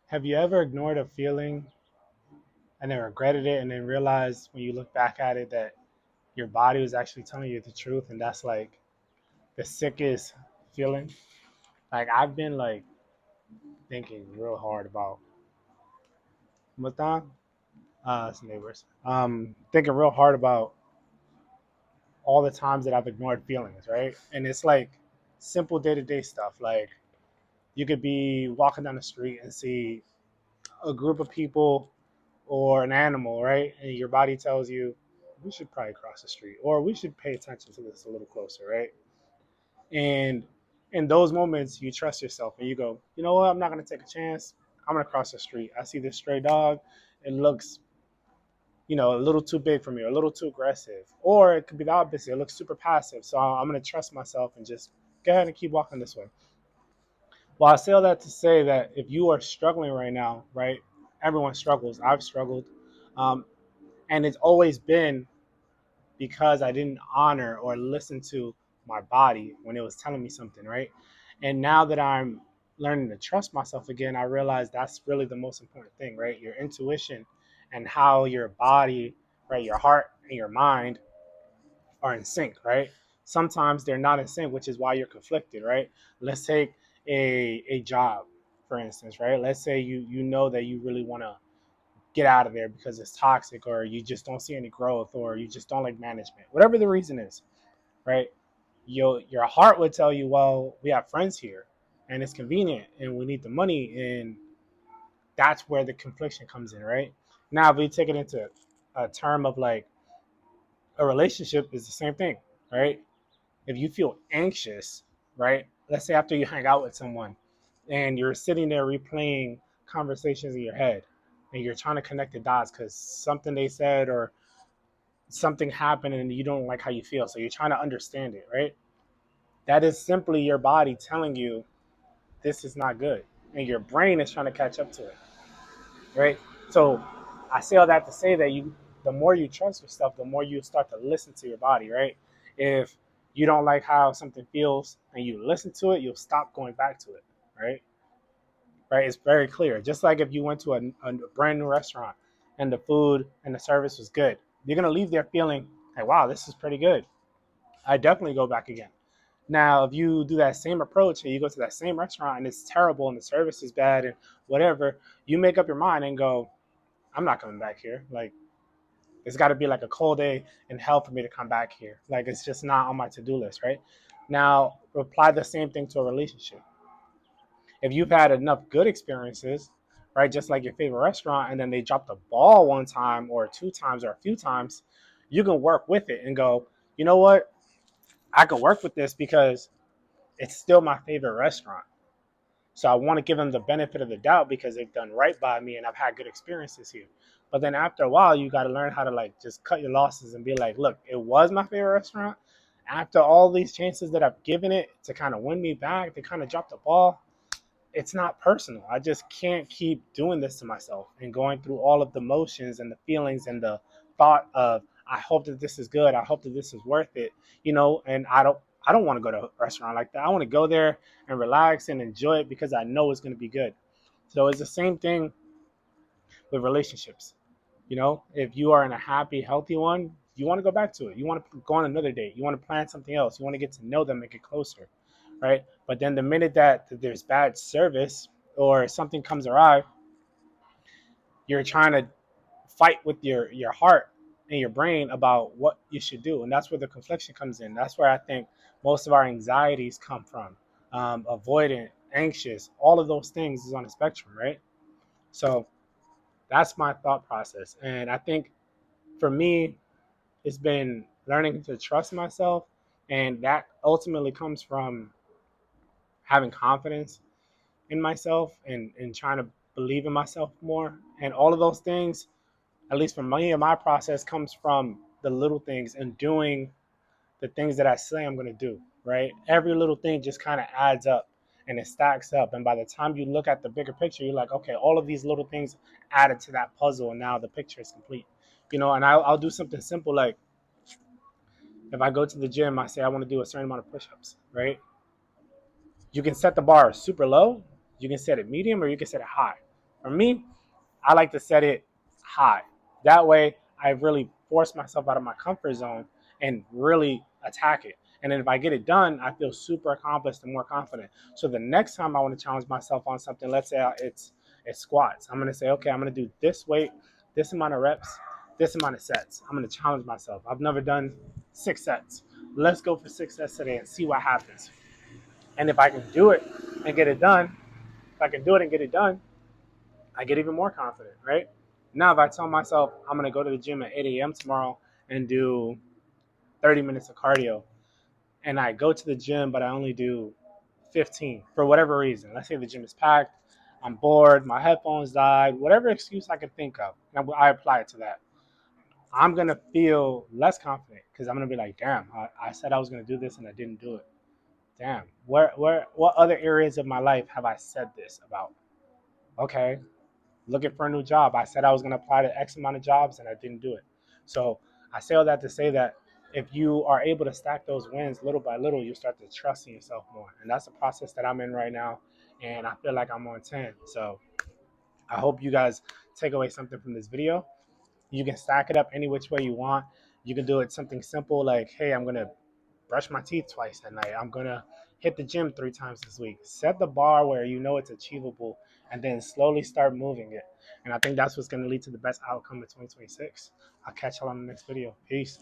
Have you ever ignored a feeling and then regretted it and then realized when you look back at it that your body was actually telling you the truth and that's like the sickest feeling? Like I've been like thinking real hard about Matan, it's neighbors. Thinking real hard about all the times that I've ignored feelings, right? And it's like simple day to day stuff. Like you could be walking down the street and see a group of people or an animal, right? And your body tells you, we should probably cross the street or we should pay attention to this a little closer, right? And in those moments, you trust yourself and you go, you know what? I'm not going to take a chance. I'm going to cross the street. I see this stray dog. It looks, a little too big for me, or a little too aggressive. Or it could be the opposite. It looks super passive. So I'm going to trust myself and just go ahead and keep walking this way. Well, I say all that to say that if you are struggling right now, right? Everyone struggles. I've struggled. Um, and it's always been because I didn't honor or listen to my body when it was telling me something, right? And now that I'm learning to trust myself again, I realize that's really the most important thing, right? Your intuition and how your body, right, your heart and your mind are in sync, right? Sometimes they're not in sync, which is why you're conflicted, right? Let's take a job, for instance, right? Let's say you know that you really want to get out of there because it's toxic or you just don't see any growth or you just don't like management, whatever the reason is, right? Your heart would tell you, well, we have friends here and it's convenient and we need the money, and that's where the confliction comes in, right? Now if we take it into a term of like a relationship, is the same thing, right? If you feel anxious, right, let's say after you hang out with someone and you're sitting there replaying conversations in your head and you're trying to connect the dots because something they said or something happened and you don't like how you feel. So you're trying to understand it, right? That is simply your body telling you this is not good. And your brain is trying to catch up to it, right? So I say all that to say that the more you trust yourself, the more you start to listen to your body, right? If you don't like how something feels and you listen to it, you'll stop going back to it, right? Right? It's very clear. Just like if you went to a brand new restaurant and the food and the service was good, you're gonna leave there feeling like, wow, this is pretty good. I definitely go back again. Now, if you do that same approach and you go to that same restaurant and it's terrible and the service is bad and whatever, you make up your mind and go, I'm not coming back here. Like, it's got to be like a cold day in hell for me to come back here. Like, it's just not on my to do list, right? Now, apply the same thing to a relationship. If you've had enough good experiences, right, just like your favorite restaurant, and then they drop the ball one time or two times or a few times, you can work with it and go, you know what? I can work with this because it's still my favorite restaurant. So I want to give them the benefit of the doubt because they've done right by me and I've had good experiences here. But then after a while, you got to learn how to like just cut your losses and be like, look, it was my favorite restaurant. After all these chances that I've given it to kind of win me back, to kind of drop the ball, it's not personal. I just can't keep doing this to myself and going through all of the motions and the feelings and the thought of I hope that this is good. I hope that this is worth it. And I don't want to go to a restaurant like that. I want to go there and relax and enjoy it because I know it's going to be good. So it's the same thing with relationships. If you are in a happy, healthy one, you want to go back to it. You want to go on another date. You want to plan something else. You want to get to know them and get closer, right? But then the minute that there's bad service or something comes awry, you're trying to fight with your heart and your brain about what you should do, and that's where the confliction comes in. That's where I think most of our anxieties come from. Avoidant, anxious, all of those things is on a spectrum, right? So that's my thought process, and I think for me, it's been learning to trust myself, and that ultimately comes from having confidence in myself and trying to believe in myself more. And all of those things, at least for me and my process, comes from the little things and doing the things that I say I'm going to do, right? Every little thing just kind of adds up and it stacks up. And by the time you look at the bigger picture, you're like, okay, all of these little things added to that puzzle. And now the picture is complete, and I'll do something simple. Like if I go to the gym, I say I want to do a certain amount of push-ups, right? You can set the bar super low, you can set it medium, or you can set it high. For me, I like to set it high. That way, I really force myself out of my comfort zone and really attack it. And then if I get it done, I feel super accomplished and more confident. So the next time I want to challenge myself on something, let's say it's squats. I'm going to say, okay, I'm going to do this weight, this amount of reps, this amount of sets. I'm going to challenge myself. I've never done 6 sets. Let's go for 6 sets today and see what happens. And if I can do it and get it done, if I can do it and get it done, I get even more confident, right? Now, if I tell myself I'm going to go to the gym at 8 a.m. tomorrow and do 30 minutes of cardio, and I go to the gym, but I only do 15 for whatever reason. Let's say the gym is packed, I'm bored, my headphones died, whatever excuse I can think of, and I apply it to that. I'm going to feel less confident because I'm going to be like, damn, I said I was going to do this and I didn't do it. Damn, what other areas of my life have I said this about? Okay, looking for a new job. I said I was going to apply to X amount of jobs and I didn't do it. So I say all that to say that if you are able to stack those wins little by little, you start to trust in yourself more. And that's the process that I'm in right now. And I feel like I'm on 10. So I hope you guys take away something from this video. You can stack it up any which way you want. You can do it something simple like, hey, I'm going to brush my teeth twice at night. I'm gonna hit the gym 3 times this week. Set the bar where you know it's achievable, and then slowly start moving it. And I think that's what's gonna lead to the best outcome of 2026. I'll catch y'all on the next video. Peace.